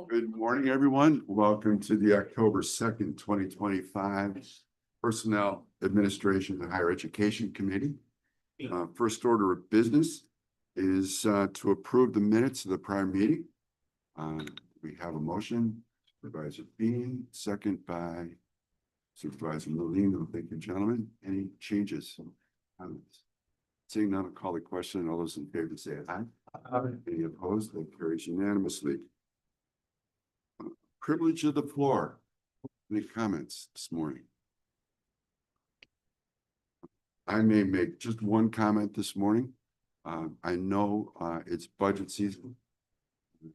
Good morning, everyone. Welcome to the October 2nd, 2025 Personnel Administration and Higher Education Committee. First order of business is to approve the minutes of the prior meeting. We have a motion, Supervisor Bean, second by Supervisor Molina. Thank you, gentlemen. Any changes? Seeing none, I'll call the question. All those in favor say aye. Any opposed? That carries unanimously. Privilege of the floor. Any comments this morning? I may make just one comment this morning. I know it's budget season.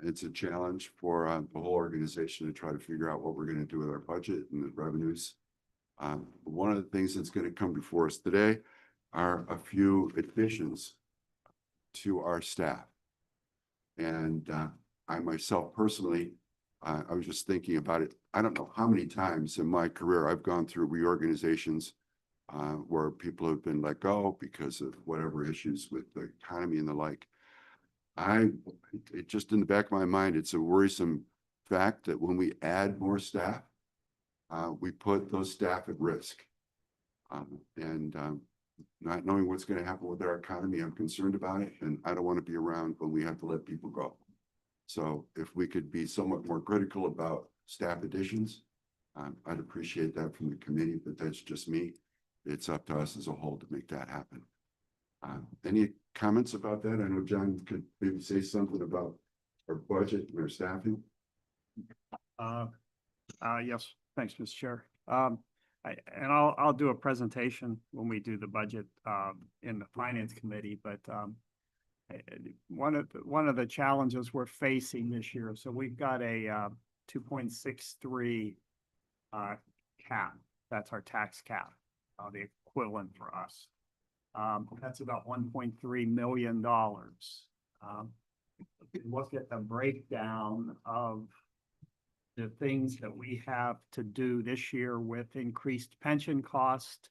It's a challenge for the whole organization to try to figure out what we're going to do with our budget and the revenues. One of the things that's going to come before us today are a few additions to our staff. And I myself personally, I was just thinking about it. I don't know how many times in my career I've gone through reorganizations where people have been let go because of whatever issues with the economy and the like. It just in the back of my mind, it's a worrisome fact that when we add more staff, we put those staff at risk. Not knowing what's going to happen with our economy, I'm concerned about it, and I don't want to be around when we have to let people go. So if we could be somewhat more critical about staff additions, I'd appreciate that from the committee, but that's just me. It's up to us as a whole to make that happen. Any comments about that? I know John could maybe say something about our budget and our staffing. Yes, thanks, Mr. Chair. I'll do a presentation when we do the budget in the Finance Committee, but one of the challenges we're facing this year, so we've got a 2.63 cap. That's our tax cap, the equivalent for us. That's about $1.3 million. Look at the breakdown of the things that we have to do this year with increased pension cost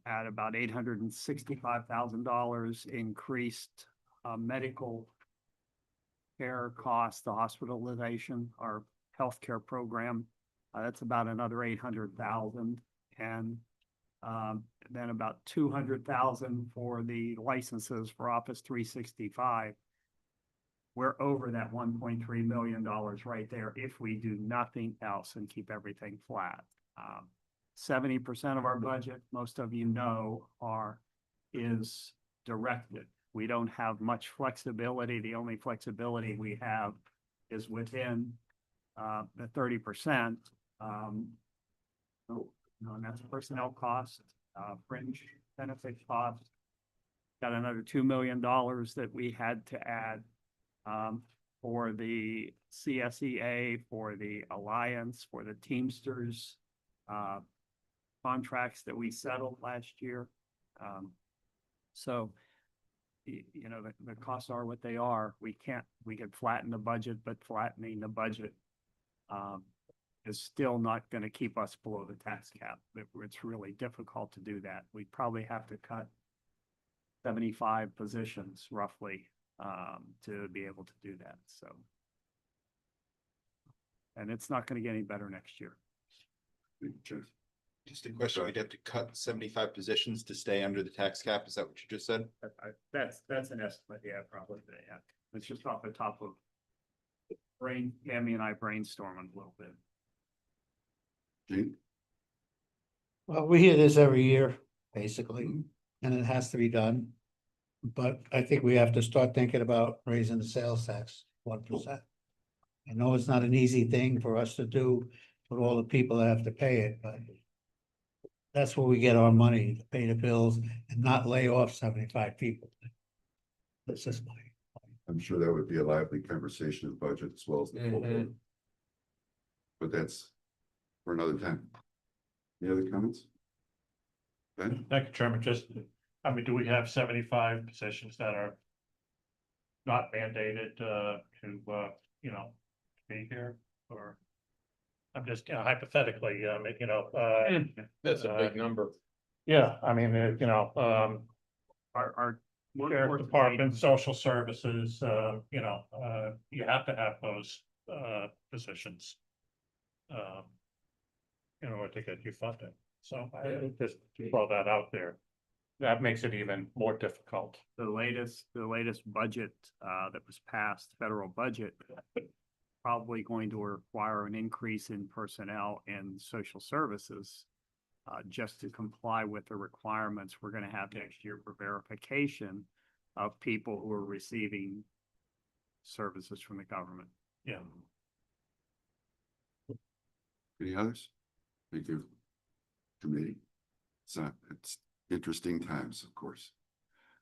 at about $865,000, increased medical care cost, the hospitalization, our healthcare program. That's about another $800,000, and then about $200,000 for the licenses for Office 365. We're over that $1.3 million right there if we do nothing else and keep everything flat. 70% of our budget, most of you know, is directed. We don't have much flexibility. The only flexibility we have is within the 30%. And that's personnel cost, fringe benefit cost. Got another $2 million that we had to add for the CSEA, for the Alliance, for the Teamsters contracts that we settled last year. So, you know, the costs are what they are. We could flatten the budget, but flattening the budget is still not going to keep us below the tax cap. It's really difficult to do that. We probably have to cut 75 positions roughly to be able to do that. So, and it's not going to get any better next year. Just a question, we'd have to cut 75 positions to stay under the tax cap. Is that what you just said? That's an estimate. Yeah, probably. Yeah, it's just off the top of Tammy and I brainstorming a little bit. Gene? Well, we hear this every year, basically, and it has to be done. But I think we have to start thinking about raising the sales tax 1%. I know it's not an easy thing for us to do with all the people that have to pay it, but that's where we get our money to pay the bills and not lay off 75 people. That's just my. I'm sure that would be a lively conversation of budget as well as the full board. But that's for another time. Any other comments? Ben? Thank you, Chairman. Just, I mean, do we have 75 positions that are not mandated to you know, be here? Or I'm just, hypothetically, That's a big number. yeah, I mean, Our sheriff department, social services, you have to have those positions. In order to get you funding, so I just throw that out there. That makes it even more difficult. The latest budget, that was passed, federal budget, probably going to require an increase in personnel and social services. Just to comply with the requirements we're gonna have next year for verification of people who are receiving services from the government. Yeah. Any others? Thank you. Committee. So it's interesting times, of course.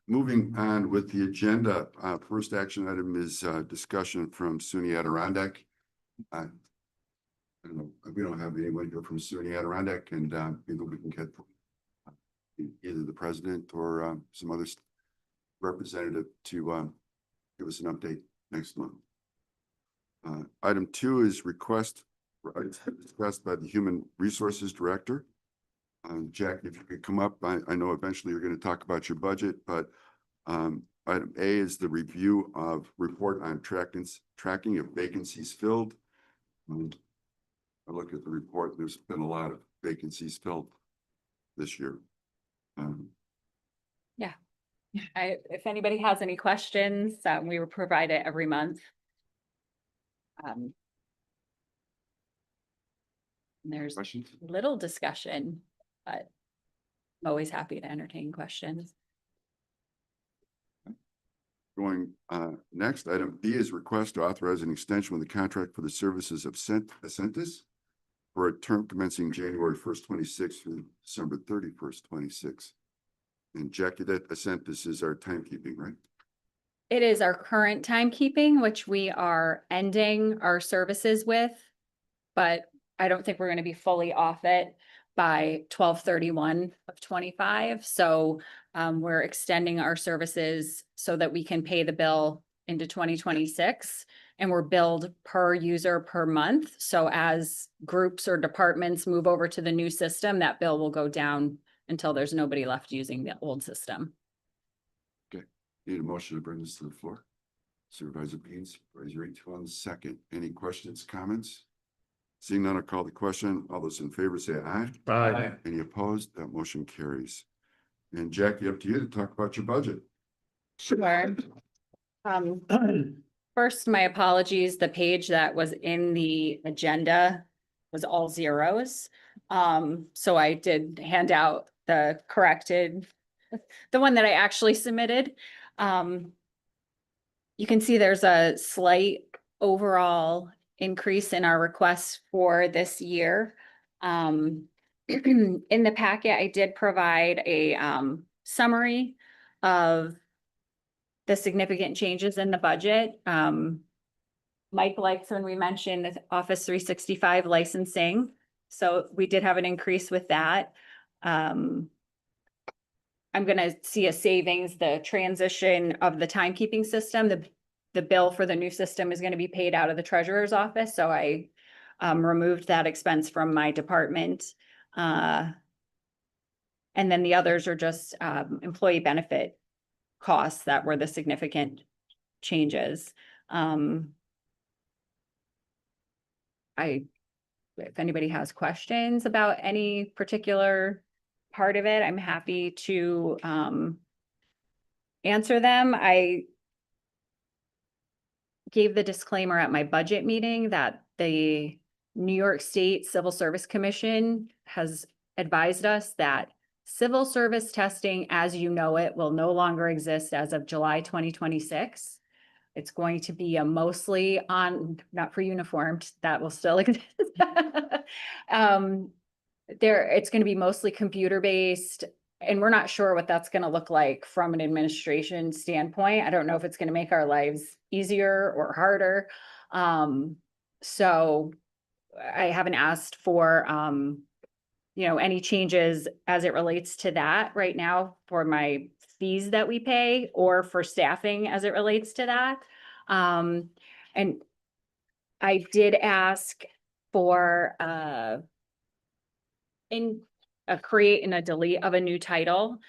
Moving on with the agenda, first action item is discussion from SUNY Adirondack. I don't know, we don't have anyone here from SUNY Adirondack, and maybe we can get either the president or some other representative to give us an update next month. Item 2 is request discussed by the Human Resources Director. Jack, if you could come up, I know eventually you're going to talk about your budget, but item A is the review of report on tracking of vacancies filled. I look at the report, there's been a lot of vacancies filled this year. If anybody has any questions, we will provide it every month. There's Questions? little discussion, but always happy to entertain questions. Going next, item B is request to authorize an extension with the contract for the services of Ascentus for a term commencing January 1st, 26 through December 31st, 26. And Jackie, that Ascentus is our timekeeping, right? It is our current timekeeping, which we are ending our services with, but I don't think we're going to be fully off it by 12/31/25. So we're extending our services so that we can pay the bill into 2026, and we're billed per user per month. So as groups or departments move over to the new system, that bill will go down until there's nobody left using the old system. Need a motion to bring this to the floor. Supervisor Beans, Supervisor Ito on the second. Any questions, comments? Seeing none, I'll call the question. All those in favor say aye. Aye. Any opposed? That motion carries. And Jackie, up to you to talk about your budget. Sure. First, my apologies, the page that was in the agenda was all zeros. So I did hand out the corrected, the one that I actually submitted. You can see there's a slight overall increase in our requests for this year. In the packet, I did provide a summary of the significant changes in the budget. Mike likes when we mentioned Office 365 licensing. So we did have an increase with that. I'm gonna see a savings, the transition of the timekeeping system, the bill for the new system is gonna be paid out of the treasurer's office, so I removed that expense from my department. And then the others are just employee benefit costs that were the significant changes. If anybody has questions about any particular part of it, I'm happy to answer them. I gave the disclaimer at my budget meeting that the New York State Civil Service Commission has advised us that civil service testing, as you know it, will no longer exist as of July 2026. It's going to be a mostly on, not for uniformed, that will still exist. It's going to be mostly computer-based, and we're not sure what that's going to look like from an administration standpoint. I don't know if it's going to make our lives easier or harder. So I haven't asked for, any changes as it relates to that right now for my fees that we pay or for staffing as it relates to that. And I did ask for, create and a delete of a new title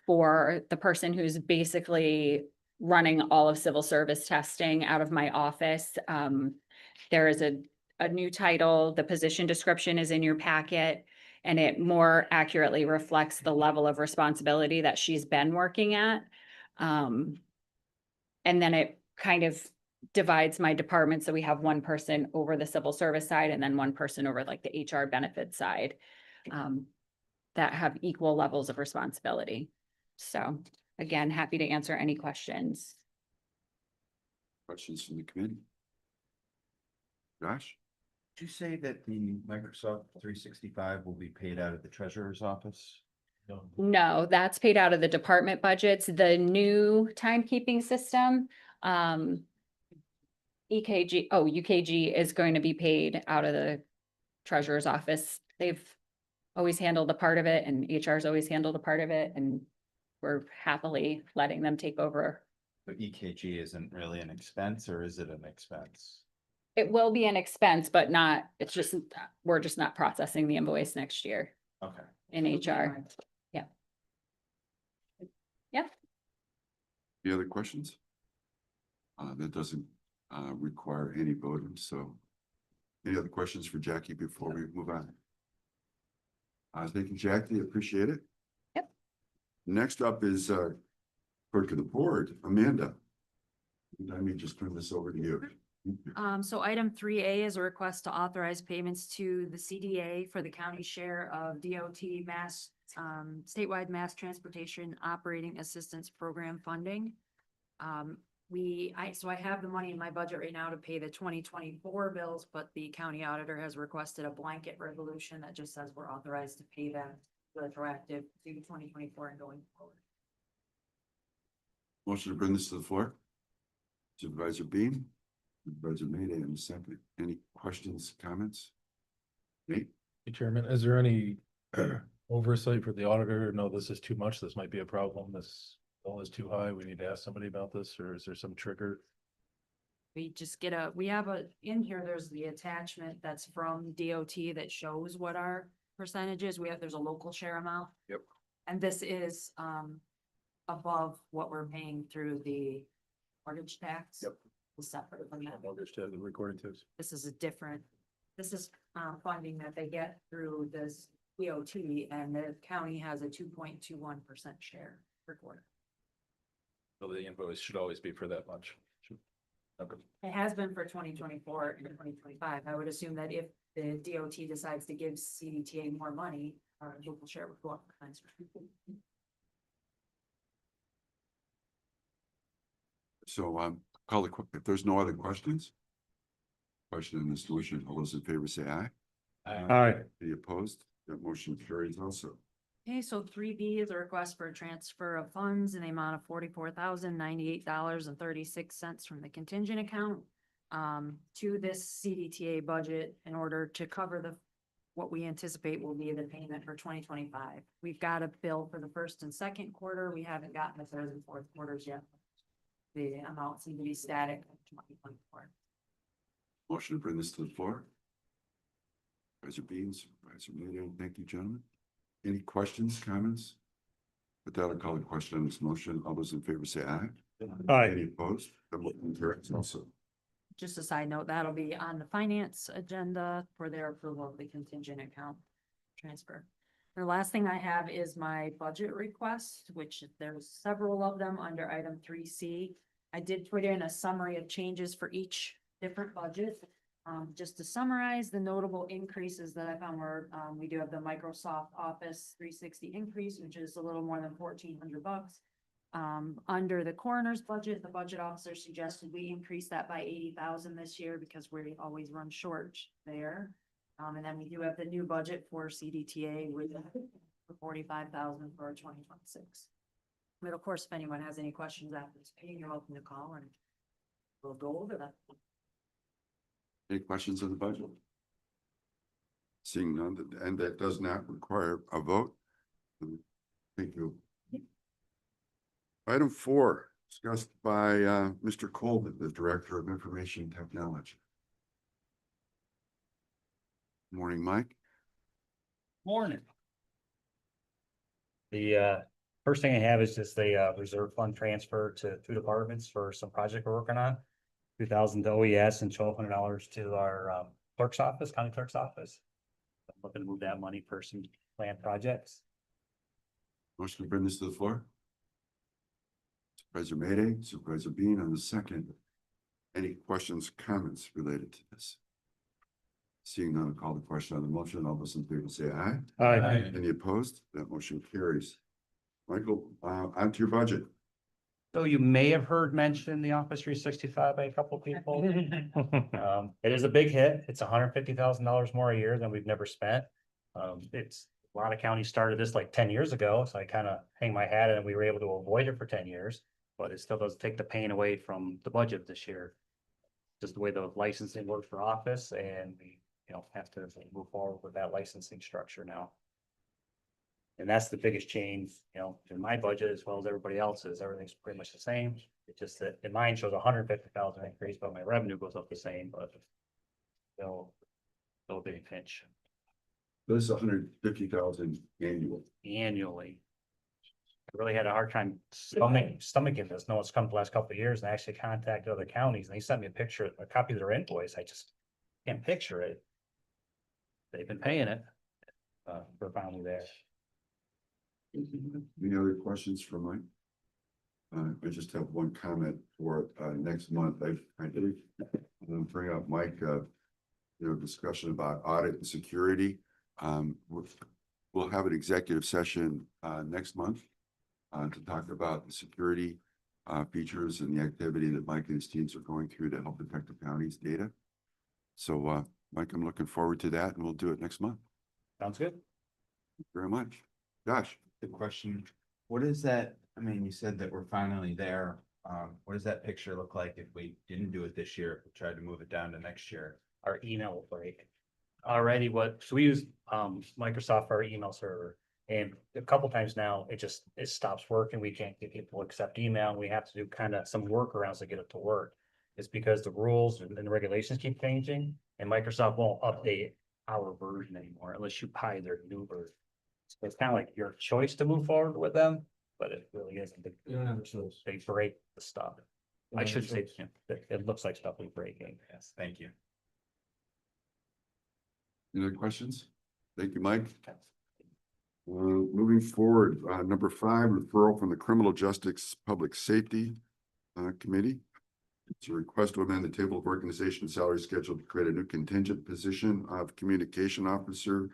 for the person who's basically running all of civil service testing out of my office. There is a new title, the position description is in your packet, and it more accurately reflects the level of responsibility that she's been working at. And then it kind of divides my department, so we have one person over the civil service side and then one person over like the HR benefit side. That have equal levels of responsibility. So again, happy to answer any questions. Questions from the committee? Josh? Did you say that the Microsoft 365 will be paid out of the treasurer's office? No. No, that's paid out of the department budgets. The new timekeeping system, UKG is going to be paid out of the treasurer's office. They've always handled a part of it and HR's always handled a part of it, and we're happily letting them take over. The EKG isn't really an expense, or is it an expense? It will be an expense, but not, it's just, we're just not processing the invoice next year Okay. in HR. Any other questions? That doesn't require any voting, so. Any other questions for Jackie before we move on? Thank you, Jackie, appreciate it. Yep. Next up is clerk of the board, Amanda. Let me just turn this over to you. So item 3A is a request to authorize payments to the CDA for the county share of DOT mass, statewide mass transportation operating assistance program funding. So I have the money in my budget right now to pay the 2024 bills, but the county auditor has requested a blanket resolution that just says we're authorized to pay them retroactive to 2024 and going forward. Motion to bring this to the floor. Supervisor Bean, Supervisor Mayday, and a second. Any questions, comments? Nate? Hey, Chairman, is there any oversight for the auditor? No, this is too much. This might be a problem. This bill is too high. We need to ask somebody about this, or is there some trigger? We just get we have in here, there's the attachment that's from DOT that shows what our percentage is. There's a local share amount. Yep. And this is, above what we're paying through the mortgage tax. Yep. Is separate from that. Mortgage to the recording to. This is this is, funding that they get through this DOT, and the county has a 2.21% share per quarter. So the invoice should always be for that much. Okay. It has been for 2024 and 2025. I would assume that if the DOT decides to give CDTA more money, our local share would go up. So call the, if there's no other questions? Question on the solution, all those in favor say aye. Aye. Any opposed? That motion carries also. Okay, so 3B is a request for a transfer of funds in the amount of $44,098.36 from the contingent account to this CDTA budget in order to cover what we anticipate will be the payment for 2025. We've got a bill for the first and second quarter. We haven't gotten the third and fourth quarters yet. The amounts seem to be static in 2024. Motion to bring this to the floor. Supervisor Beans, Supervisor Mayday, thank you, gentlemen. Any questions, comments? With that, I'll call the question on this motion. All those in favor say aye. Any opposed? The motion carries also. Just a side note, that'll be on the finance agenda for their approval of the contingent account transfer. The last thing I have is my budget request, which there's several of them under item 3C. I did put in a summary of changes for each different budget. Just to summarize the notable increases that I found were, we do have the Microsoft Office 360 increase, which is a little more than $1,400. Under the coroner's budget, the budget officer suggested we increase that by 80,000 this year because we always run short there. And then we do have the new budget for CDTA with for 45,000 for 2026. But of course, if anyone has any questions after this meeting, you're welcome to call and we'll go over that. Any questions on the budget? Seeing none, and that does not require a vote. Thank you. Item 4, discussed by Mr. Colvin, the Director of Information Technology. Morning, Mike. Morning. The First thing I have is just a reserve fund transfer to two departments for some project we're working on. 2,000 to OES and $1,200 to our clerk's office, county clerk's office. I'm looking to move that money for some planned projects. Motion to bring this to the floor. Supervisor Mayday, Supervisor Bean on the second. Any questions, comments related to this? Seeing none, I'll call the question on the motion. All those in favor say aye. Aye. Any opposed? That motion carries. Michael, on to your budget. So you may have heard mention the Office 365 by a couple of people. It is a big hit. It's $150,000 more a year than we've never spent. It's a lot of counties started this like 10 years ago, so I kind of hang my hat and we were able to avoid it for 10 years. But it still does take the pain away from the budget this year. Just the way the licensing works for Office, and we, have to move forward with that licensing structure now. And that's the biggest change, in my budget as well as everybody else's. Everything's pretty much the same. It's just that in mine shows 150,000 increase, but my revenue goes up the same, but still a big pinch This is 150,000 annual. annually. I really had a hard time stomaching this. No, it's come the last couple of years, and I actually contacted other counties and they sent me a copy of their invoice. I just can't picture it. They've been paying it. We're finally there. Any other questions for Mike? I just have one comment for next month. I did bring up Mike, discussion about audit and security. We'll have an executive session next month to talk about the security features and the activity that Mike and his teams are going through to help protect the county's data. So Mike, I'm looking forward to that, and we'll do it next month. Sounds good. Thank you very much. Josh. The question, what is that? I mean, you said that we're finally there. What does that picture look like if we didn't do it this year? If we tried to move it down to next year? Our email will break. Already so we use Microsoft for our email server, and a couple times now it stops working. We can't get people to accept email, and we have to do kind of some workarounds to get it to work. It's because the rules and the regulations keep changing, and Microsoft won't update our version anymore unless you buy their new version. So it's kind of like your choice to move forward with them, but it really isn't. They break the stuff. I should say, it looks like stuff is breaking. Yes, thank you. Any other questions? Thank you, Mike. Moving forward, number 5, referral from the Criminal Justice Public Safety Committee. It's a request to amend the table of organization salary schedule to create a new contingent position of communication officer,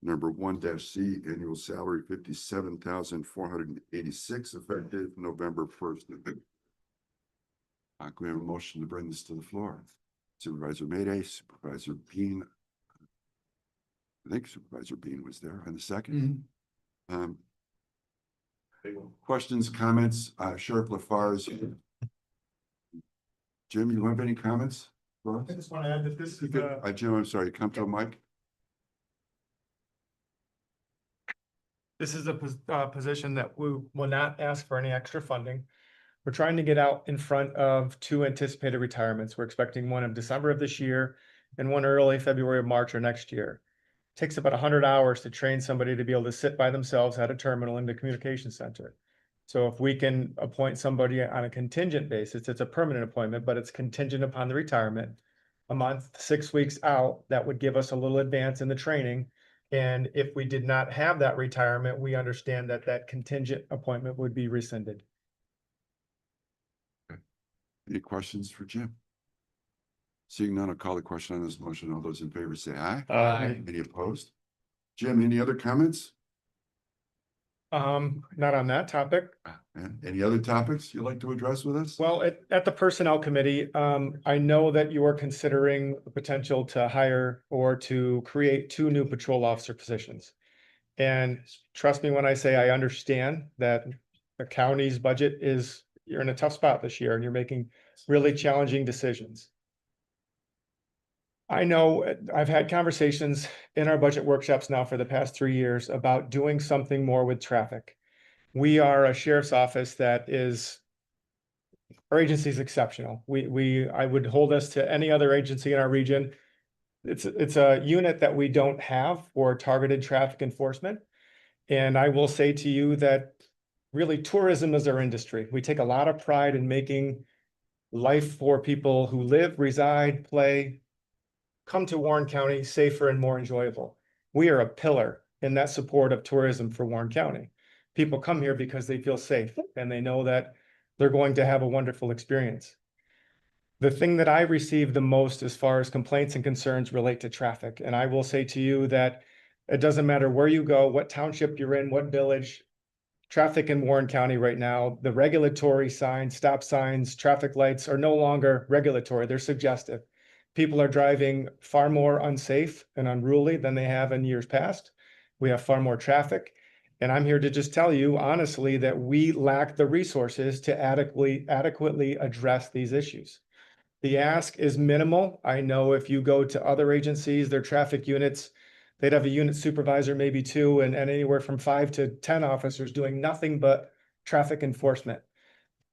number 1-C, annual salary $57,486, effective November 1st. Can we have a motion to bring this to the floor? Supervisor Mayday, Supervisor Bean. I think Supervisor Bean was there in the second. Questions, comments, Sheriff Lafarge. Jim, you have any comments for us? I just want to add that this is Jim, I'm sorry, come to the mic. this is a position that we will not ask for any extra funding. We're trying to get out in front of 2 anticipated retirements. We're expecting one in December of this year and one early February or March or next year. It takes about 100 hours to train somebody to be able to sit by themselves at a terminal in the communication center. So if we can appoint somebody on a contingent basis, it's a permanent appointment, but it's contingent upon the retirement. A month, 6 weeks out, that would give us a little advance in the training. And if we did not have that retirement, we understand that that contingent appointment would be rescinded. Any questions for Jim? Seeing none, I'll call the question on this motion. All those in favor say aye. Aye. Any opposed? Jim, any other comments? Not on that topic. And any other topics you'd like to address with us? Well, at the Personnel Committee, I know that you are considering the potential to hire or to create 2 new patrol officer positions. And trust me when I say I understand that the county's budget you're in a tough spot this year and you're making really challenging decisions. I know I've had conversations in our budget workshops now for the past 3 years about doing something more with traffic. We are a sheriff's office our agency is exceptional. I would hold us to any other agency in our region. It's a unit that we don't have for targeted traffic enforcement. And I will say to you that really tourism is our industry. We take a lot of pride in making life for people who live, reside, play, come to Warren County safer and more enjoyable. We are a pillar in that support of tourism for Warren County. People come here because they feel safe and they know that they're going to have a wonderful experience. The thing that I receive the most as far as complaints and concerns relate to traffic. And I will say to you that it doesn't matter where you go, what township you're in, what village, traffic in Warren County right now, the regulatory signs, stop signs, traffic lights are no longer regulatory, they're suggestive. People are driving far more unsafe and unruly than they have in years past. We have far more traffic. And I'm here to just tell you honestly that we lack the resources to adequately address these issues. The ask is minimal. I know if you go to other agencies, their traffic units, they'd have a unit supervisor, maybe two, and anywhere from 5 to 10 officers doing nothing but traffic enforcement.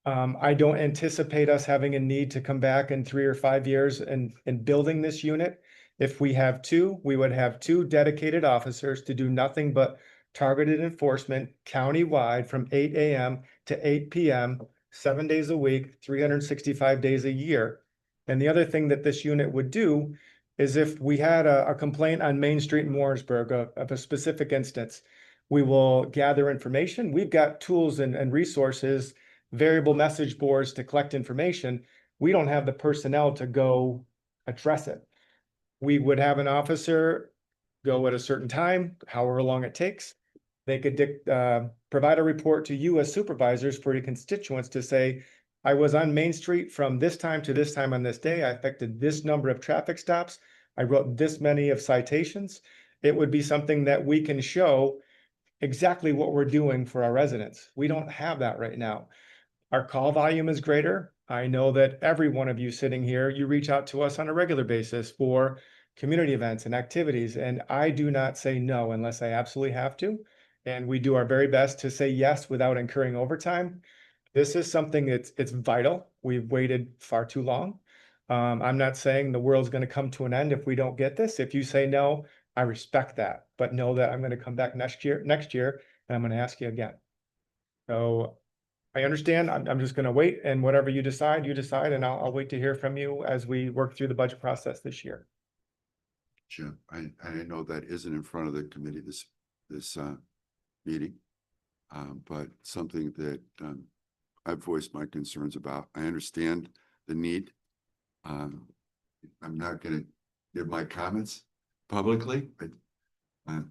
I don't anticipate us having a need to come back in 3 or 5 years and building this unit. If we have two, we would have 2 dedicated officers to do nothing but targeted enforcement countywide from 8 AM to 8 PM, 7 days a week, 365 days a year. And the other thing that this unit would do is if we had a complaint on Main Street in Warrensburg of a specific instance, we will gather information. We've got tools and resources, variable message boards to collect information. We don't have the personnel to go address it. We would have an officer go at a certain time, however long it takes. They could provide a report to you as supervisors for your constituents to say, I was on Main Street from this time to this time on this day. I affected this number of traffic stops. I wrote this many of citations. It would be something that we can show exactly what we're doing for our residents. We don't have that right now. Our call volume is greater. I know that every one of you sitting here, you reach out to us on a regular basis for community events and activities, and I do not say no unless I absolutely have to. And we do our very best to say yes without incurring overtime. This is something it's vital. We've waited far too long. I'm not saying the world's going to come to an end if we don't get this. If you say no, I respect that, but know that I'm going to come back next year, and I'm going to ask you again. So I understand. I'm just going to wait, and whatever you decide, and I'll wait to hear from you as we work through the budget process this year. Jim, I know that isn't in front of the committee this meeting, but something that I've voiced my concerns about. I understand the need. I'm not going to give my comments publicly, but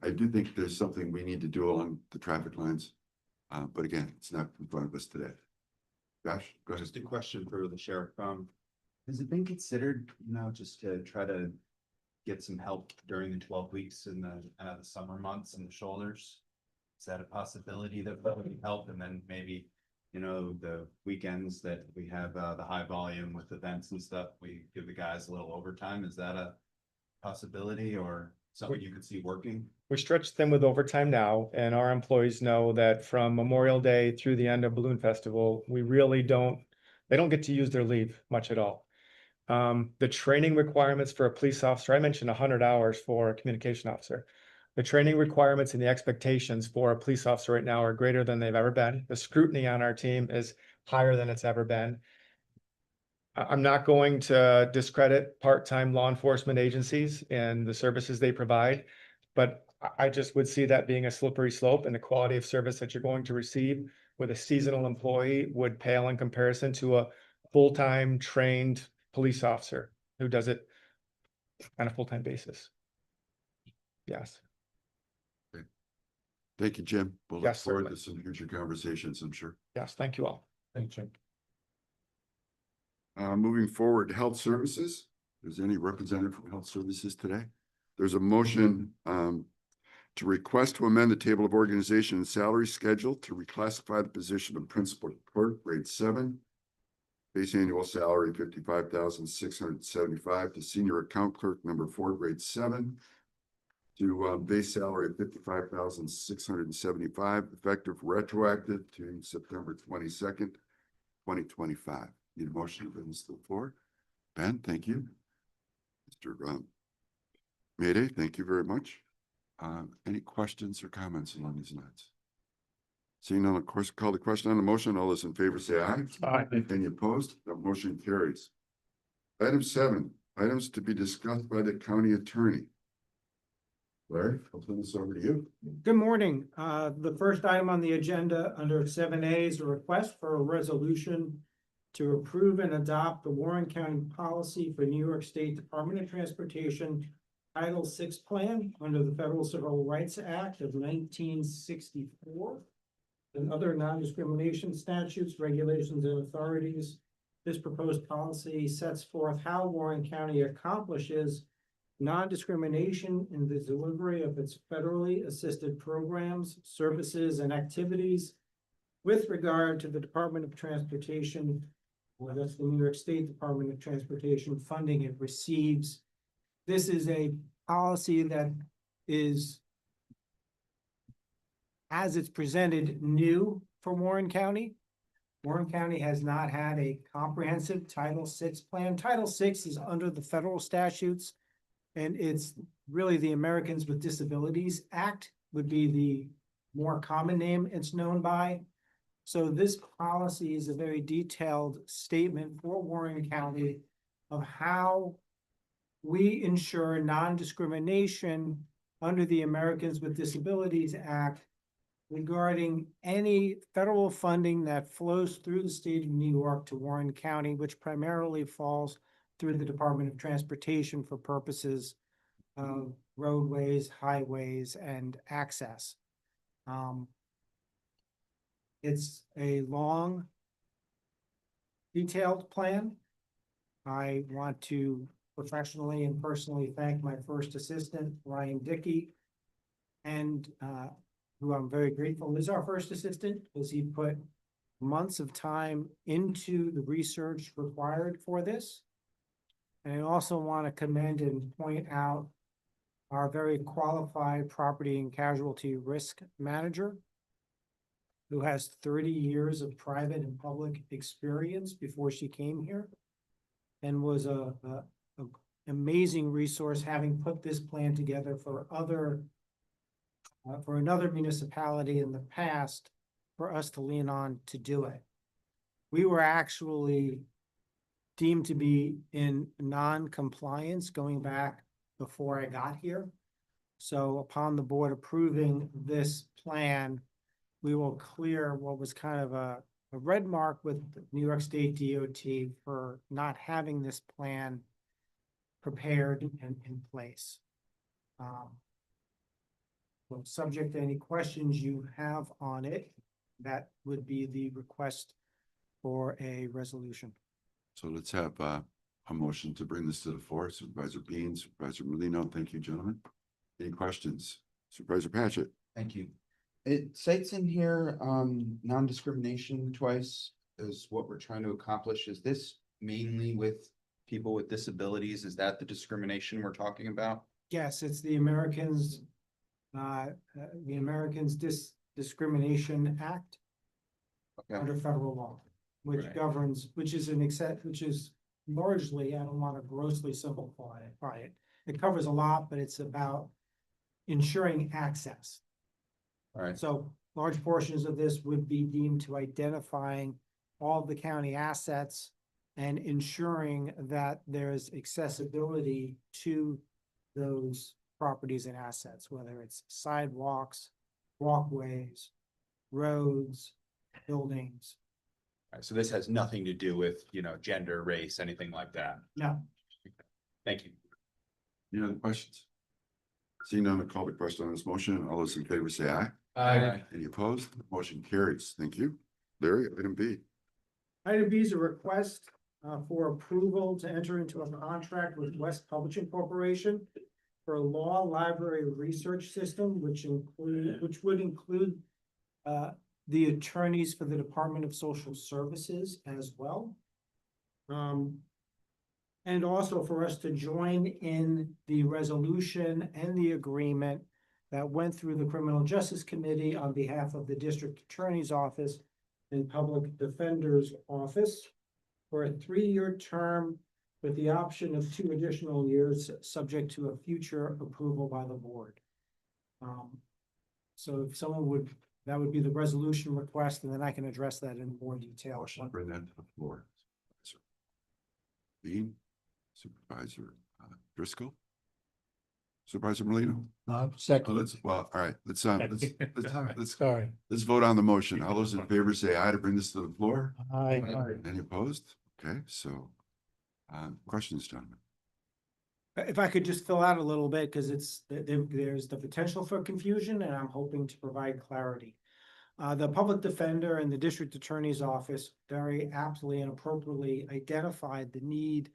I do think there's something we need to do along the traffic lines. But again, it's not in front of us today. Josh, go ahead. Just a question for the sheriff. Has it been considered, just to try to get some help during the 12 weeks in the summer months and the shoulders? Is that a possibility that would help? And then maybe, the weekends that we have the high volume with events and stuff, we give the guys a little overtime. Is that a possibility or something you could see working? We stretch them with overtime now, and our employees know that from Memorial Day through the end of Balloon Festival, they don't get to use their leave much at all. The training requirements for a police officer, I mentioned 100 hours for a communication officer. The training requirements and the expectations for a police officer right now are greater than they've ever been. The scrutiny on our team is higher than it's ever been. I'm not going to discredit part-time law enforcement agencies and the services they provide, but I just would see that being a slippery slope, and the quality of service that you're going to receive with a seasonal employee would pale in comparison to a full-time trained police officer who does it on a full-time basis. Yes. Thank you, Jim. We'll look Yes, forward certainly. to some future conversations, I'm sure. Yes, thank you all. Thanks, Jim. Moving forward, health services. Is there any representative from health services today? There's a motion to request to amend the table of organization and salary schedule to reclassify the position of principal clerk, grade 7, base annual salary $55,675 to senior account clerk number 4, grade 7, to base salary of $55,675, effective retroactive to September 22nd, 2025. Need a motion to bring this to the floor. Ben, thank you. Mr. Mayday, thank you very much. Any questions or comments along these lines? Seeing none, of course, call the question on the motion. All those in favor say aye. Aye. Any opposed? The motion carries. Item 7, items to be discussed by the county attorney. Larry, I'll turn this over to you. Good morning. The first item on the agenda under 7A is a request for a resolution to approve and adopt the Warren County policy for New York State Department of Transportation Title VI plan under the Federal Civil Rights Act of 1964 and other non-discrimination statutes, regulations, and authorities. This proposed policy sets forth how Warren County accomplishes non-discrimination in the delivery of its federally assisted programs, services, and activities with regard to the Department of Transportation, or that's the New York State Department of Transportation funding it receives. This is a policy that is, as it's presented, new for Warren County. Warren County has not had a comprehensive Title VI plan. Title VI is under the federal statutes, and it's really the Americans with Disabilities Act would be the more common name it's known by. So this policy is a very detailed statement for Warren County of how we ensure non-discrimination under the Americans with Disabilities Act regarding any federal funding that flows through the state of New York to Warren County, which primarily falls through the Department of Transportation for purposes of roadways, highways, and access. It's a long, detailed plan. I want to professionally and personally thank my first assistant, Ryan Dickey, and who I'm very grateful is our first assistant, because he put months of time into the research required for this. And I also want to commend and point out our very qualified property and casualty risk manager, who has 30 years of private and public experience before she came here, and was a amazing resource, having put this plan together for another municipality in the past for us to lean on to do it. We were actually deemed to be in non-compliance going back before I got here. So upon the board approving this plan, we will clear what was kind of a red mark with New York State DOT for not having this plan prepared and in place. Well, subject to any questions you have on it, that would be the request for a resolution. So let's have a motion to bring this to the floor. Supervisor Bean, Supervisor Molino, thank you, gentlemen. Any questions? Supervisor Patchett? Thank you. It cites in here, non-discrimination twice is what we're trying to accomplish. Is this mainly with people with disabilities? Is that the discrimination we're talking about? Yes, it's the Americans Discrimination Act Okay, under federal law, which Right. governs, which is largely, I don't want to grossly simplify it. It covers a lot, but it's about ensuring access. all right. So large portions of this would be deemed to identifying all of the county assets and ensuring that there's accessibility to those properties and assets, whether it's sidewalks, walkways, roads, buildings. All right, so this has nothing to do with, gender, race, anything like that. No, Thank you. Any other questions? Seeing none, I'll call the question on this motion. All those in favor say aye. Any opposed? Motion carries. Thank you. Larry, item B. item B is a request for approval to enter into a contract with West Publishing Corporation for a law library research system, which would include the attorneys for the Department of Social Services as well. And also for us to join in the resolution and the agreement that went through the Criminal Justice Committee on behalf of the District Attorney's Office and Public Defender's Office for a 3-year term with the option of 2 additional years, subject to a future approval by the board. So if someone would That would be the resolution request, and then I can address that in more detail. Motion to bring that to the floor. Dean, Supervisor Driscoll. Supervisor Molino. Oh, Second, let's, well, all right, let's sorry. let's vote on the motion. All those in favor say aye to bring this to the floor. Aye. Any opposed? Okay, so, questions, gentlemen? If I could just fill out a little bit, because there's the potential for confusion, and I'm hoping to provide clarity. The public defender and the district attorney's office very aptly and appropriately identified the need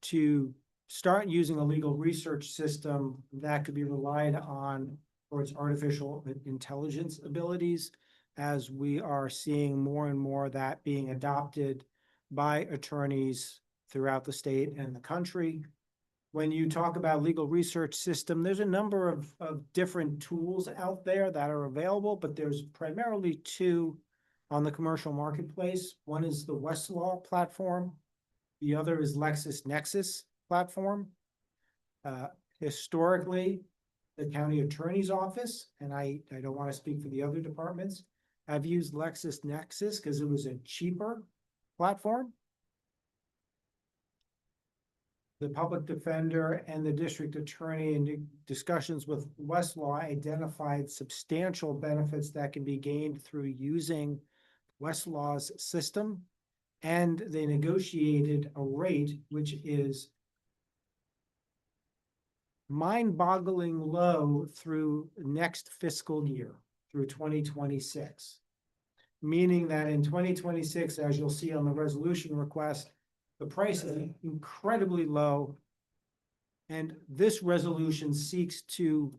to start using a legal research system that could be relied on for its artificial intelligence abilities, as we are seeing more and more of that being adopted by attorneys throughout the state and the country. When you talk about legal research system, there's a number of different tools out there that are available, but there's primarily two on the commercial marketplace. One is the Westlaw platform. The other is LexisNexis platform. Historically, the county attorney's office, and I don't want to speak for the other departments, have used LexisNexis because it was a cheaper platform. The public defender and the district attorney in discussions with Westlaw identified substantial benefits that can be gained through using Westlaw's system. And they negotiated a rate which is mind-boggling low through next fiscal year, through 2026. Meaning that in 2026, as you'll see on the resolution request, the price is incredibly low. And this resolution seeks to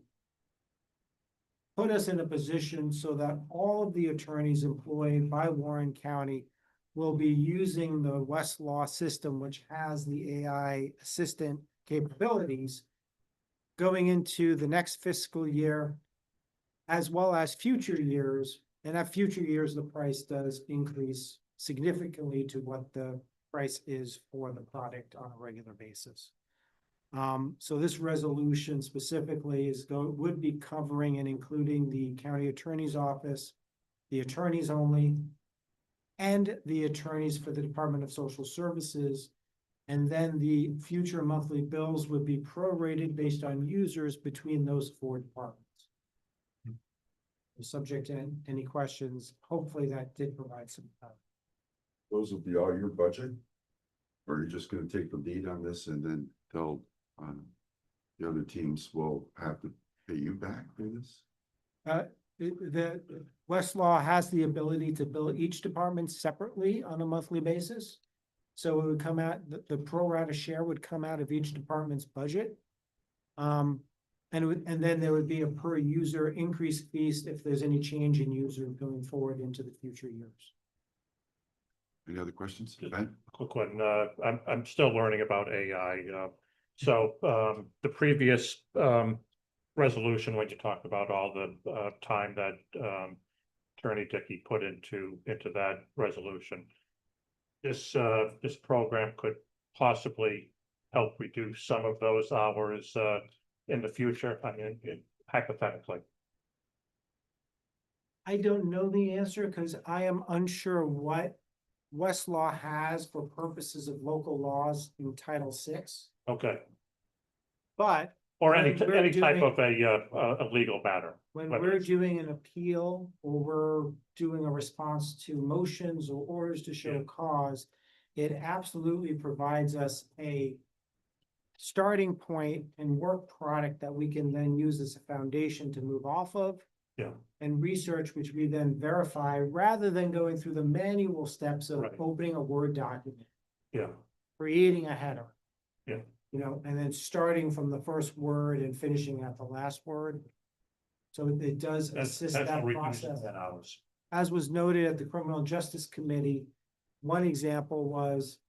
put us in a position so that all of the attorneys employed by Warren County will be using the Westlaw system, which has the AI assistant capabilities, going into the next fiscal year, as well as future years. And at future years, the price does increase significantly to what the price is for the product on a regular basis. So this resolution specifically would be covering and including the county attorney's office, the attorneys only, and the attorneys for the Department of Social Services. And then the future monthly bills would be prorated based on users between those four departments. Subject to any questions, hopefully that did provide some. Those will be all your budget? Or are you just gonna take the lead on this and then they'll, the other teams will have to pay you back for this? The Westlaw has the ability to bill each department separately on a monthly basis. So it would come out, the pro rata share would come out of each department's budget. And then there would be a per user increase fees if there's any change in user going forward into the future years. Any other questions? Just Ben? Quick one, I'm still learning about AI, so, the previous, resolution, when you talked about all the, time that, Attorney Dickey put into that resolution. This program could possibly help reduce some of those hours, in the future, I mean, hypothetically. I don't know the answer because I am unsure what Westlaw has for purposes of local laws in Title VI, Okay, but or When any we're type doing- of a legal matter. when Whether we're it's- doing an appeal or we're doing a response to motions or orders to show Yeah. cause, it absolutely provides us a starting point and work product that we can then use as a foundation to move off of. Yeah. And research, which we then verify, rather than going through the manual steps of Right. opening a Word document, Yeah, creating a header. Yeah. You know, and then starting from the first word and finishing at the last word. So it does assist that's that reduces process. 10 hours. As was noted at the Criminal Justice Committee, one example was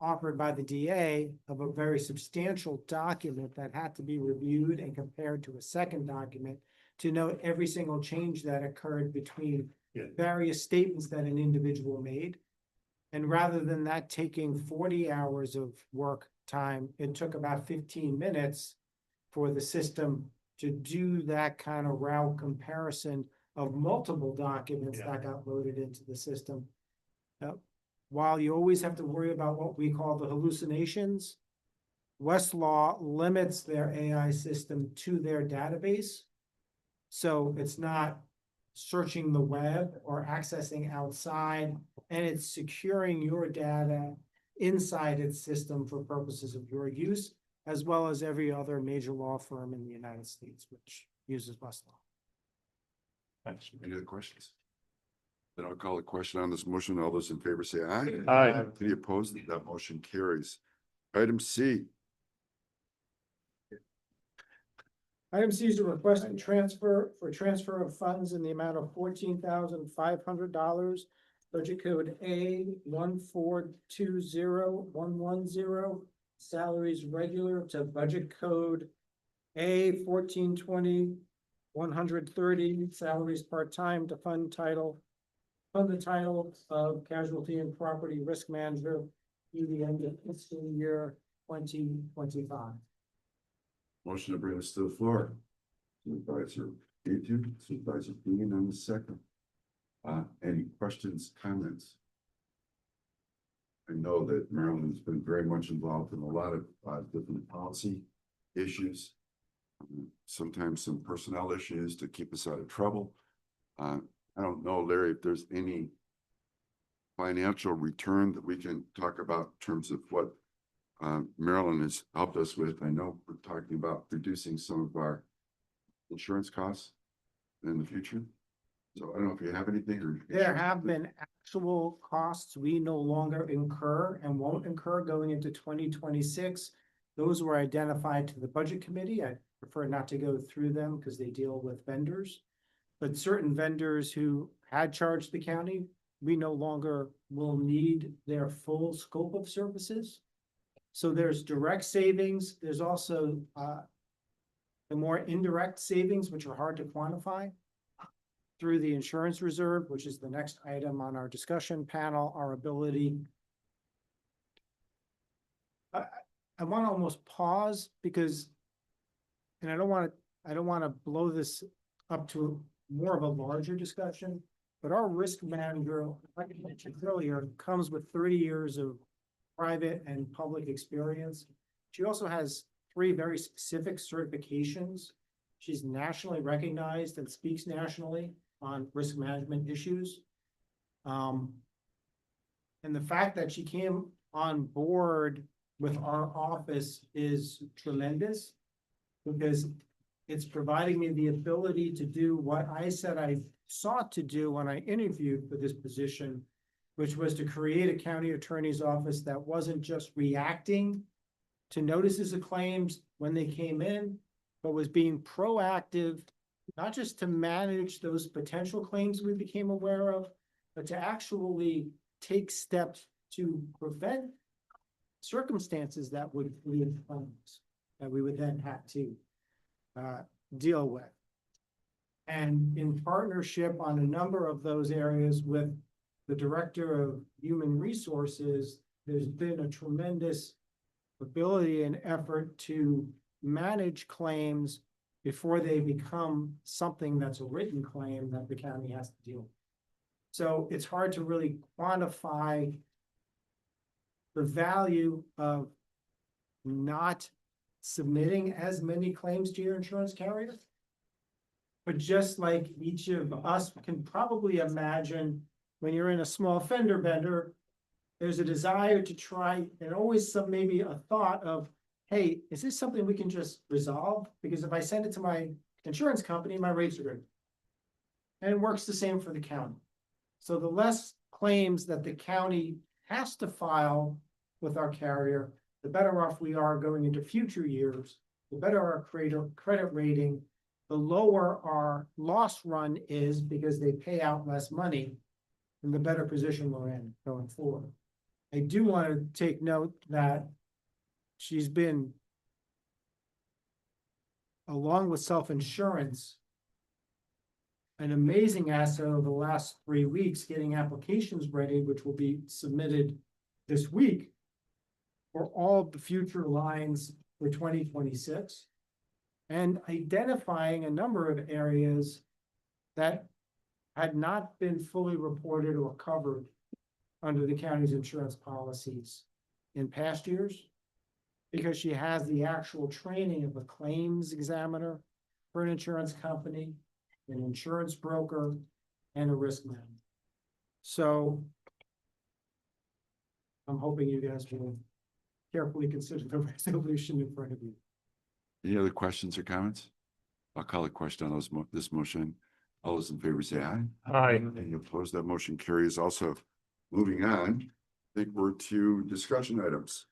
offered by the DA of a very substantial document that had to be reviewed and compared to a second document to note every single change that occurred between Yeah. various statements that an individual made. And rather than that taking 40 hours of work time, it took about 15 minutes for the system to do that kind of route comparison of multiple documents Yeah. that got loaded into the system. While you always have to worry about what we call the hallucinations, Westlaw limits their AI system to their database. So it's not searching the web or accessing outside, and it's securing your data inside its system for purposes of your use, as well as every other major law firm in the United States, which uses Westlaw. Thanks. Any other questions? Then I'll call a question on this motion. All those in favor say aye. Aye. Any opposed? That motion carries. Item C, Item C is a request and transfer of funds in the amount of $14,500. Budget code A 1420110. Salaries regular to budget code A 1420-130. Salaries part-time to fund the title of casualty and property risk manager through the end of fiscal year 2025. motion to bring this to the floor. Supervisor Etu, Supervisor Dean on the second. Any questions, comments? I know that Maryland's been very much involved in a lot of different policy issues. Sometimes some personnel issues to keep us out of trouble. I don't know, Larry, if there's any financial return that we can talk about in terms of what Maryland has helped us with. I know we're talking about reducing some of our insurance costs in the future. So I don't know if you have anything or. There have been actual costs we no longer incur and won't incur going into 2026. Those were identified to the budget committee. I prefer not to go through them because they deal with vendors. But certain vendors who had charged the county, we no longer will need their full scope of services. So there's direct savings. There's also the more indirect savings, which are hard to quantify through the insurance reserve, which is the next item on our discussion panel, our ability. I want to almost pause because, and I don't want to blow this up to more of a larger discussion, but our risk manager, like I mentioned earlier, comes with 30 years of private and public experience. She also has 3 very specific certifications. She's nationally recognized and speaks nationally on risk management issues. And the fact that she came on board with our office is tremendous because it's providing me the ability to do what I said I sought to do when I interviewed for this position, which was to create a county attorney's office that wasn't just reacting to notices of claims when they came in, but was being proactive, not just to manage those potential claims we became aware of, but to actually take steps to prevent circumstances that would lead claims that we would then have to deal with. And in partnership on a number of those areas with the Director of Human Resources, there's been a tremendous ability and effort to manage claims before they become something that's a written claim that the county has to deal with. So it's hard to really quantify the value of not submitting as many claims to your insurance carrier. But just like each of us can probably imagine, when you're in a small fender bender, there's a desire to try, and always some, maybe a thought of, hey, is this something we can just resolve? Because if I send it to my insurance company, my rates are good. And it works the same for the county. So the less claims that the county has to file with our carrier, the better off we are going into future years, the better our credit rating, the lower our loss run is because they pay out less money, and the better position we're in going forward. I do want to take note that she's been, along with self-insurance, an amazing asset over the last 3 weeks, getting applications ready, which will be submitted this week for all of the future lines for 2026, and identifying a number of areas that had not been fully reported or covered under the county's insurance policies in past years, because she has the actual training of a claims examiner for an insurance company, an insurance broker, and a risk man. So I'm hoping you guys will carefully consider the resolution in front of you. Any other questions or comments? I'll call a question on this motion. All those in favor say aye. Aye. Any opposed? That motion carries. Also, moving on, I think we're to discussion items.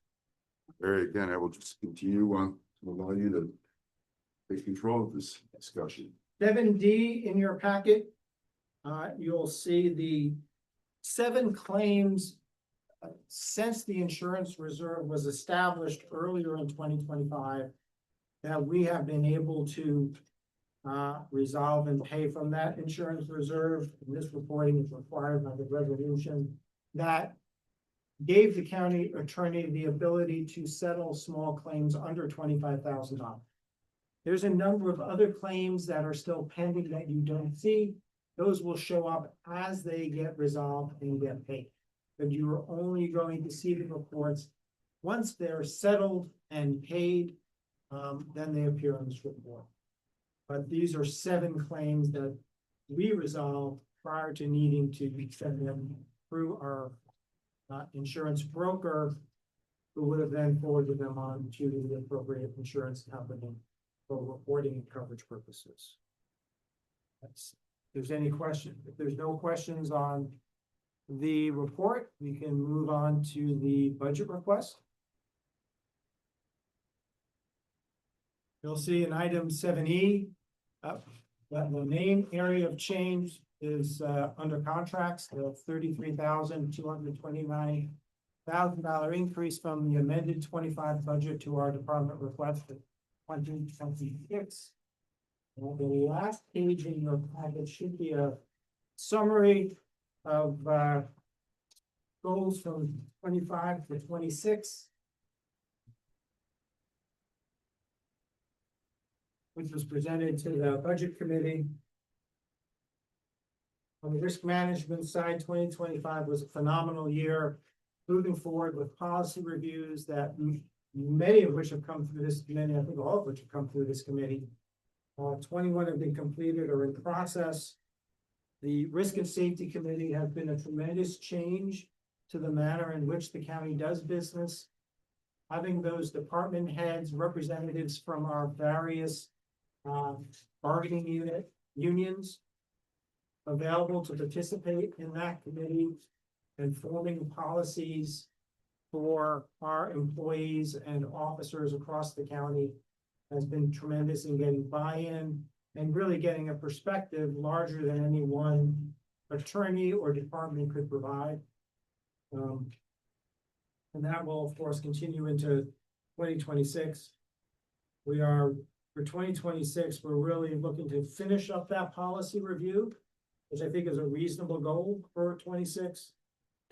Very again, I will just continue to allow you to take control of this discussion. 7D in your packet, you'll see the 7 claims since the insurance reserve was established earlier in 2025 that we have been able to resolve and pay from that insurance reserve. And this reporting is required by the resolution that gave the county attorney the ability to settle small claims under $25,000. There's a number of other claims that are still pending that you don't see. Those will show up as they get resolved and get paid. But you are only going to see the reports once they're settled and paid, then they appear on this report. But these are 7 claims that we resolved prior to needing to send them through our insurance broker, who would have then forwarded them on to the appropriate insurance company for reporting and coverage purposes. If there's any question, if there's no questions on the report, we can move on to the budget request. You'll see in item 7E, that the main area of change is under contracts, the $33,229,000 increase from the amended 25 budget to our department request of 2026. And the last page in your packet should be a summary of goals from 25 to 26. Which was presented to the budget committee. On the risk management side, 2025 was a phenomenal year, moving forward with policy reviews that many of which have come through this committee, I think all of which have come through this committee. 21 have been completed or in process. The Risk and Safety Committee has been a tremendous change to the manner in which the county does business. Having those department heads, representatives from our various bargaining unions available to participate in that committee and forming policies for our employees and officers across the county has been tremendous in getting buy-in and really getting a perspective larger than any one attorney or department could provide. And that will, of course, continue into 2026. For 2026, we're really looking to finish up that policy review, which I think is a reasonable goal for 26,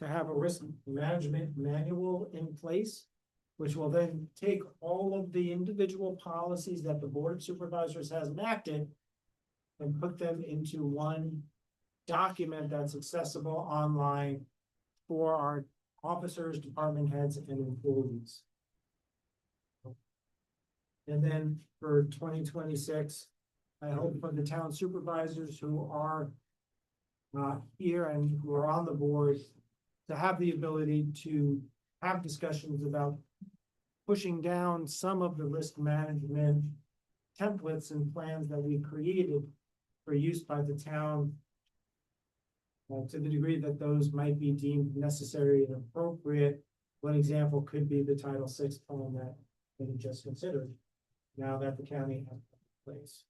to have a risk management manual in place, which will then take all of the individual policies that the Board of Supervisors has enacted and put them into one document that's accessible online for our officers, department heads, and employees. And then for 2026, I hope for the town supervisors who are here and who are on the board to have the ability to have discussions about pushing down some of the risk management templates and plans that we created for use by the town to the degree that those might be deemed necessary and appropriate. One example could be the Title VI plan that we just considered, now that the county has in place.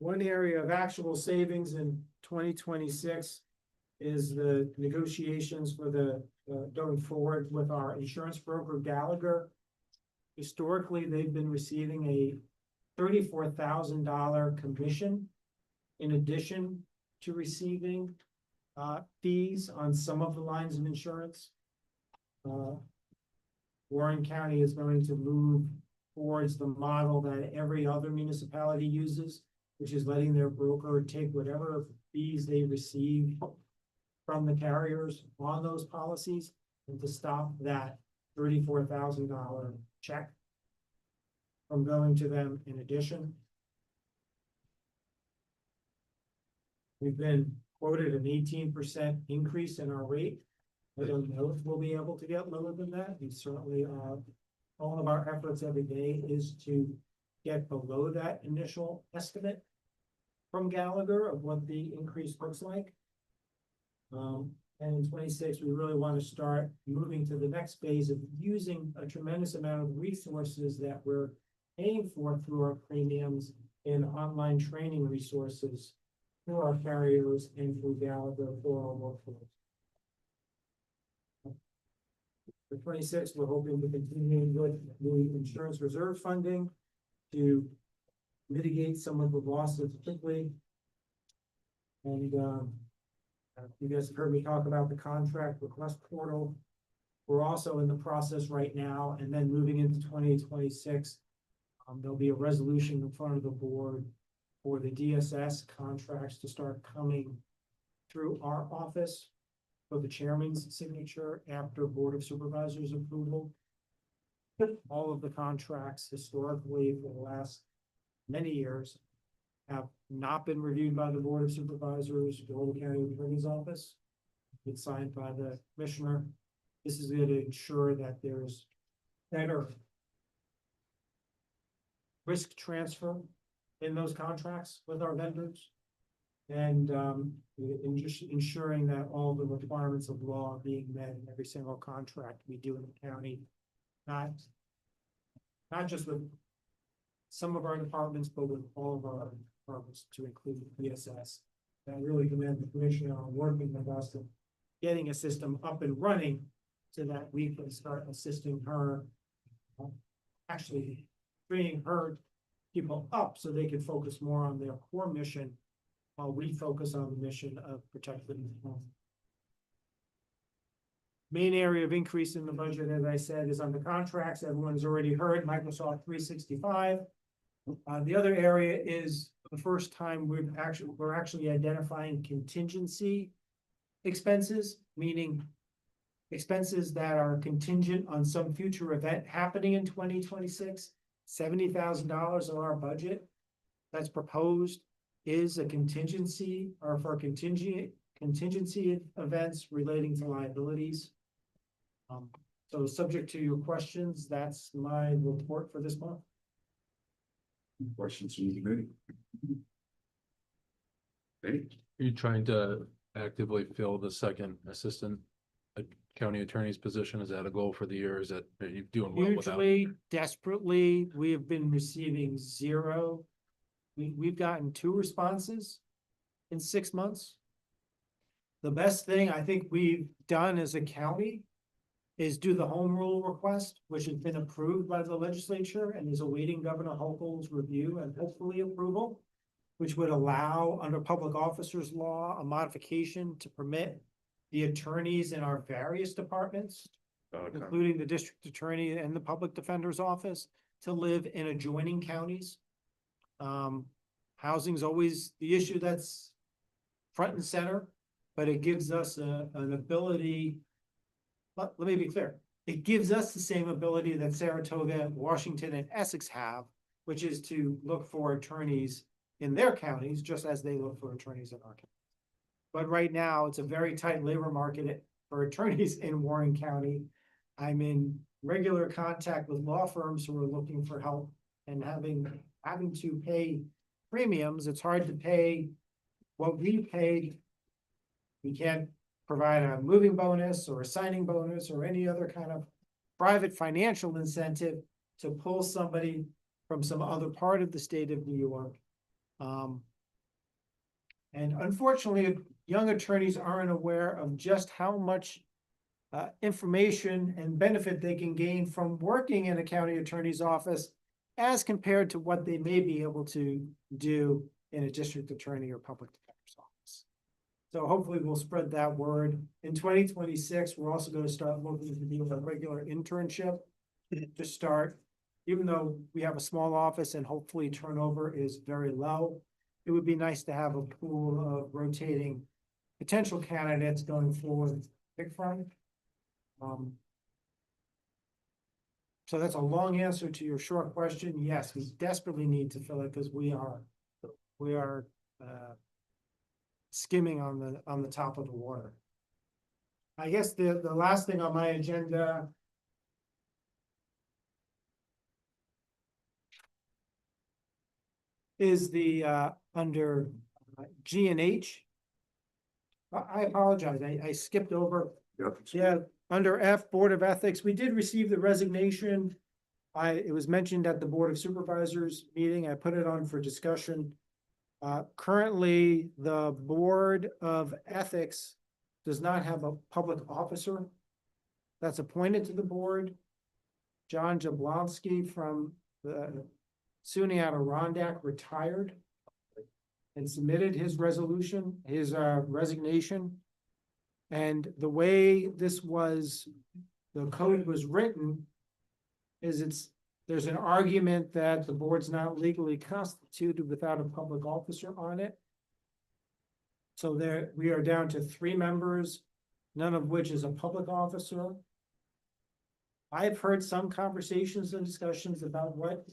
One area of actual savings in 2026 is the negotiations for the going forward with our insurance broker Gallagher. Historically, they've been receiving a $34,000 commission in addition to receiving fees on some of the lines of insurance. Warren County is going to move towards the model that every other municipality uses, which is letting their broker take whatever fees they receive from the carriers on those policies, and to stop that $34,000 check from going to them in addition. We've been quoted an 18% increase in our rate. I don't know if we'll be able to get lower than that. We certainly, all of our efforts every day is to get below that initial estimate from Gallagher of what the increase looks like. And in 26, we really want to start moving to the next phase of using a tremendous amount of resources that we're paying for through our premiums and online training resources through our carriers and through Gallagher for our workforce. For 26, we're hoping to continue with the insurance reserve funding to mitigate some of the losses quickly. And you guys have heard me talk about the contract request portal. We're also in the process right now, and then moving into 2026, there'll be a resolution in front of the board for the DSS contracts to start coming through our office for the chairman's signature after Board of Supervisors approval. All of the contracts historically for the last many years have not been reviewed by the Board of Supervisors, Golden County Attorney's Office. It's signed by the commissioner. This is going to ensure that there's better risk transfer in those contracts with our vendors. And in just ensuring that all the requirements of law are being met in every single contract we do in the county. Not just with some of our departments, but with all of our departments, to include the PSS. And I really commend the commissioner on working with us and getting a system up and running so that we can start assisting her, actually bringing her people up so they can focus more on their core mission while we focus on the mission of protecting the home. Main area of increase in the budget, as I said, is on the contracts. Everyone's already heard Microsoft 365. The other area is the first time we're actually identifying contingency expenses, meaning expenses that are contingent on some future event happening in 2026. $70,000 of our budget that's proposed is a contingency, or for contingency events relating to liabilities. So subject to your questions, that's my report for this month. Questions from the committee? Hey, Are you trying to actively fill the second assistant county attorney's position? Is that a goal for the year? Is that, are you doing well without? Hugely, desperately, we have been receiving zero. We've gotten 2 responses in 6 months. The best thing I think we've done as a county is do the home rule request, which has been approved by the legislature and is awaiting Governor Hochul's review and hopefully approval, which would allow, under public officers law, a modification to permit the attorneys in our various departments, including the district attorney and the public defender's office, to live in adjoining counties. Housing is always the issue that's front and center, but it gives us an ability. Let me be clear. It gives us the same ability that Saratoga, Washington, and Essex have, which is to look for attorneys in their counties, just as they look for attorneys in our county. But right now, it's a very tight labor market for attorneys in Warren County. I'm in regular contact with law firms who are looking for help and having to pay premiums. It's hard to pay what we paid. We can't provide a moving bonus or a signing bonus or any other kind of private financial incentive to pull somebody from some other part of the state of New York. And unfortunately, young attorneys aren't aware of just how much information and benefit they can gain from working in a county attorney's office as compared to what they may be able to do in a district attorney or public defender's office. So hopefully we'll spread that word. In 2026, we're also going to start looking to do a regular internship to start, even though we have a small office and hopefully turnover is very low. it would be nice to have a pool of rotating potential candidates going forward to pick from. So that's a long answer to your short question. Yes, we desperately need to fill it because we are skimming on the top of the water. I guess the last thing on my agenda is the under G and H. I apologize, I skipped over. Yep. Yeah, under F, Board of Ethics, we did receive the resignation. It was mentioned at the Board of Supervisors meeting. I put it on for discussion. Currently, the Board of Ethics does not have a public officer that's appointed to the board. John Jablonski from the SUNY Adirondack retired and submitted his resignation. And the way the code was written is there's an argument that the board's not legally constituted without a public officer on it. So we are down to 3 members, none of which is a public officer. I've heard some conversations and discussions about what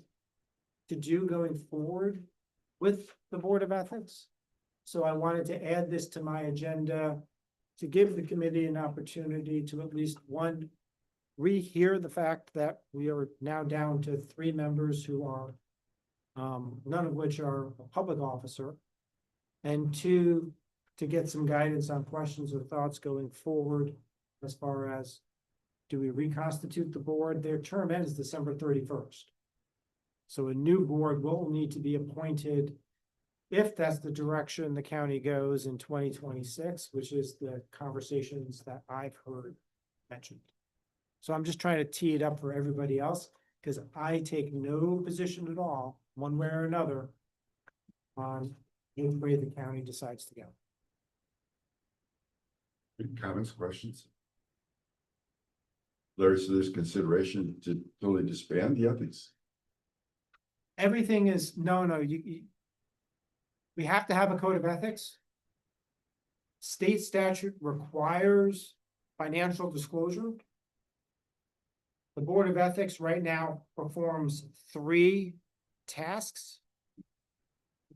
to do going forward with the Board of Ethics. So I wanted to add this to my agenda to give the committee an opportunity to at least rehear the fact that we are now down to 3 members who are none of which are a public officer, and 2, to get some guidance on questions or thoughts going forward as far as, do we reconstitute the board? Their term ends December 31st. So a new board will need to be appointed if that's the direction the county goes in 2026, which is the conversations that I've heard mentioned. So I'm just trying to tee it up for everybody else, because I take no position at all, one way or another, on which way the county decides to go. Any comments, questions? Larry, so there's consideration to totally disband the ethics? Everything is, no, we have to have a code of ethics. State statute requires financial disclosure. The Board of Ethics right now performs 3 tasks.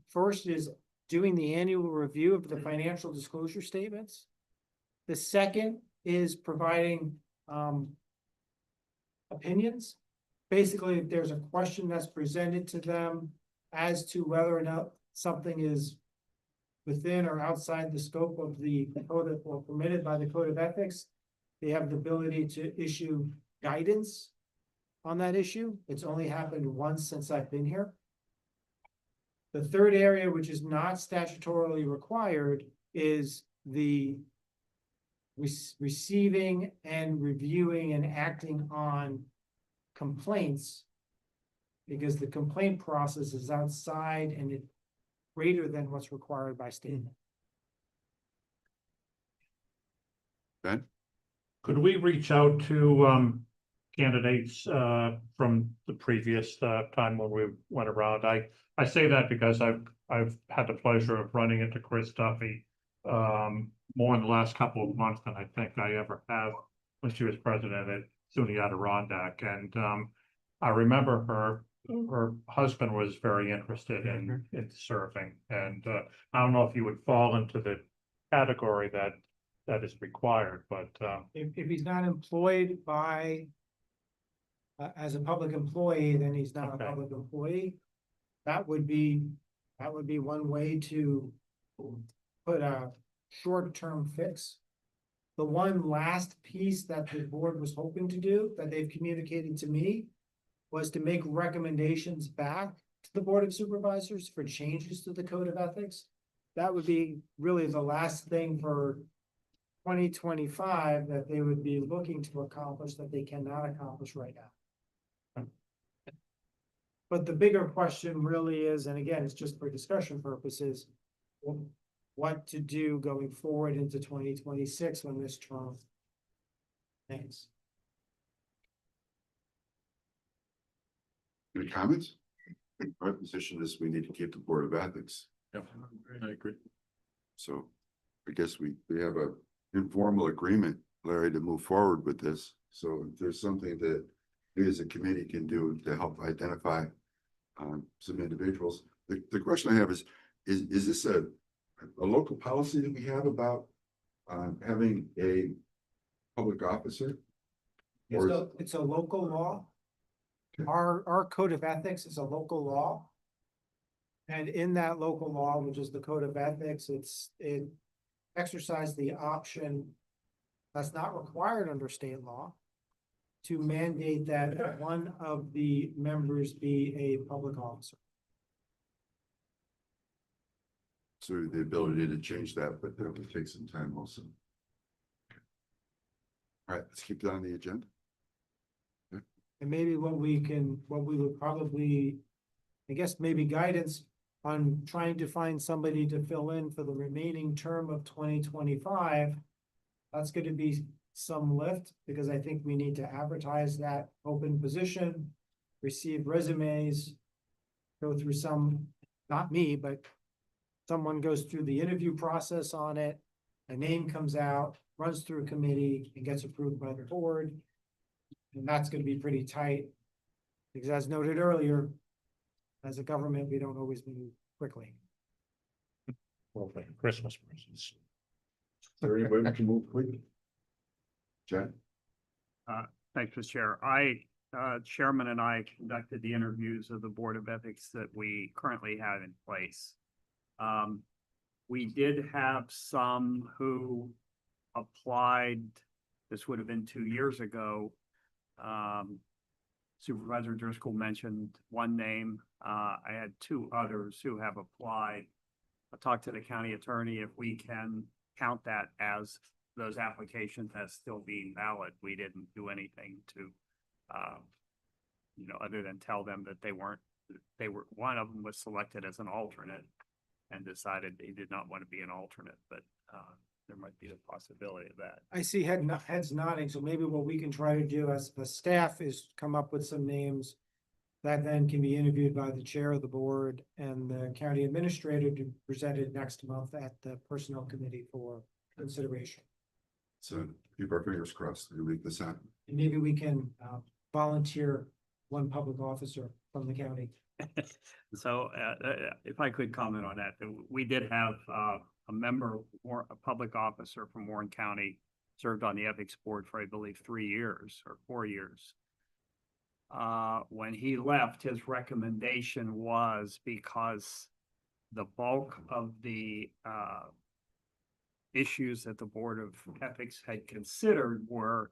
First is doing the annual review of the financial disclosure statements. The second is providing opinions. Basically, if there's a question that's presented to them as to whether or not something is within or outside the scope of the code or permitted by the Code of Ethics, they have the ability to issue guidance on that issue. It's only happened once since I've been here. The third area, which is not statutorily required, is the receiving and reviewing and acting on complaints, because the complaint process is outside and it greater than what's required by state. Ben? Could we reach out to candidates from the previous time when we went around? I say that because I've had the pleasure of running into Chris Duffy more in the last couple of months than I think I ever have when she was president at SUNY Adirondack. And I remember her husband was very interested in serving. And I don't know if you would fall into the category that is required, but If he's not employed by as a public employee, then he's not a Okay. public employee. That would be one way to put a short-term fix. The one last piece that the board was hoping to do, that they've communicated to me, was to make recommendations back to the Board of Supervisors for changes to the Code of Ethics. That would be really the last thing for 2025 that they would be looking to accomplish that they cannot accomplish right now. But the bigger question really is, and again, it's just for discussion purposes, what to do going forward into 2026 when this term ends. Any comments? Our position is we need to keep the Board of Ethics Yep, I agree. So I guess we have a informal agreement, Larry, to move forward with this. So if there's something that we as a committee can do to help identify some individuals. The question I have is this a local policy that we have about having a public officer? Or is- It's a local law. Our code of ethics is a local law. And in that local law, which is the code of ethics, it exercised the option that's not required under state law to mandate that one of the members be a public officer. So the ability to change that, but that would take some time also. All right, let's keep that on the agenda. And maybe what we would probably, I guess, maybe guidance on trying to find somebody to fill in for the remaining term of 2025. That's gonna be some lift, because I think we need to advertise that open position, receive resumes, go through some, not me, but someone goes through the interview process on it, a name comes out, runs through a committee, and gets approved by the board. And that's gonna be pretty tight, because as noted earlier, as a government, we don't always move quickly. Well, like Christmas presents. Is there any way we can move quickly? Jen? Thanks, Mr. Chair. Chairman and I conducted the interviews of the Board of Ethics that we currently have in place. We did have some who applied, this would have been 2 years ago. Supervisor Driscoll mentioned one name. I had 2 others who have applied. I'll talk to the county attorney if we can count that as those applications as still being valid. We didn't do anything to, other than tell them that one of them was selected as an alternate and decided they did not want to be an alternate, but there might be a possibility of that. I see heads nodding, so maybe what we can try to do as the staff is come up with some names that then can be interviewed by the chair of the board and the county administrator to be presented next month at the personnel committee for consideration. So keep our fingers crossed to make this happen. And maybe we can volunteer one public officer from the county. So if I could comment on that, we did have a member or a public officer from Warren County served on the ethics board for, I believe, 3 years or 4 years. When he left, his recommendation was because the bulk of the issues that the Board of Ethics had considered were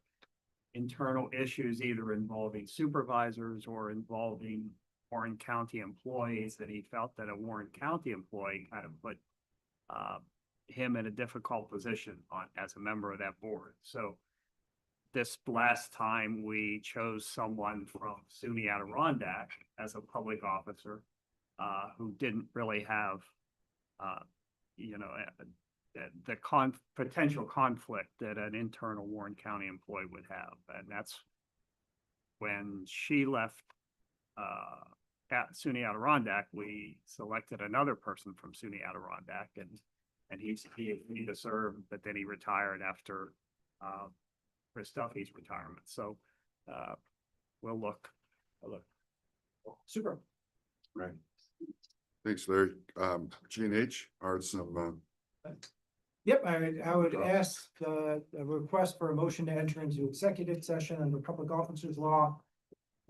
internal issues, either involving supervisors or involving Warren County employees, that he felt that a Warren County employee kind of put him in a difficult position as a member of that board. So this last time we chose someone from SUNY Adirondack as a public officer who didn't really have, the potential conflict that an internal Warren County employee would have. And that's when she left at SUNY Adirondack, we selected another person from SUNY Adirondack, and he agreed to serve, but then he retired after Chris Duffy's retirement. So we'll look. Super. Right. Thanks, Larry. G&H are some, Yep, I would ask a request for a motion to enter into executive session under Public Officers Law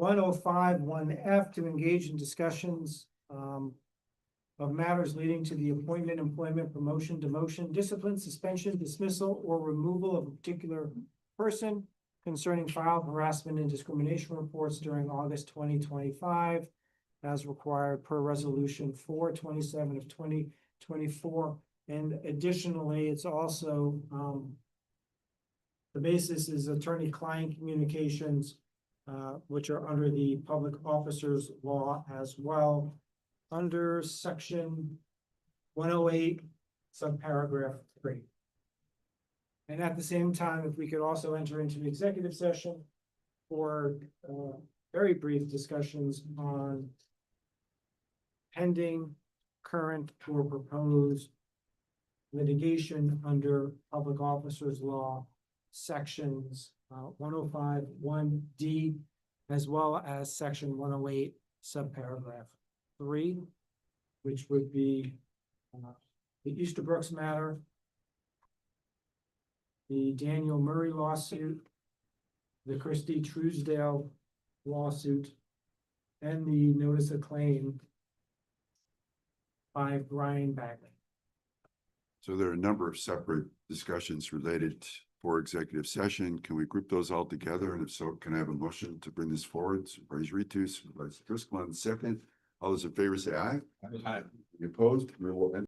105(1)(f) to engage in discussions of matters leading to the appointment, employment, promotion, demotion, discipline, suspension, dismissal, or removal of a particular person concerning filed harassment and discrimination reports during August 2025, as required per resolution 427 of 2024. And additionally, it's also, the basis is attorney-client communications, which are under the Public Officers Law as well, under section 108, subparagraph 3. And at the same time, if we could also enter into the executive session for very brief discussions on pending current or proposed litigation under Public Officers Law, sections 105, 1D, as well as section 108, subparagraph 3, which would be the Easterbrooks matter, the Daniel Murray lawsuit, the Christie Truesdale lawsuit, and the notice of claim by Brian Bagley. So there are a number of separate discussions related for executive session. Can we group those all together? And if so, can I have a motion to bring this forward? Supervisor Ritus, Supervisor Driscoll on the second. All those in favor say aye. Aye. Any opposed? We will end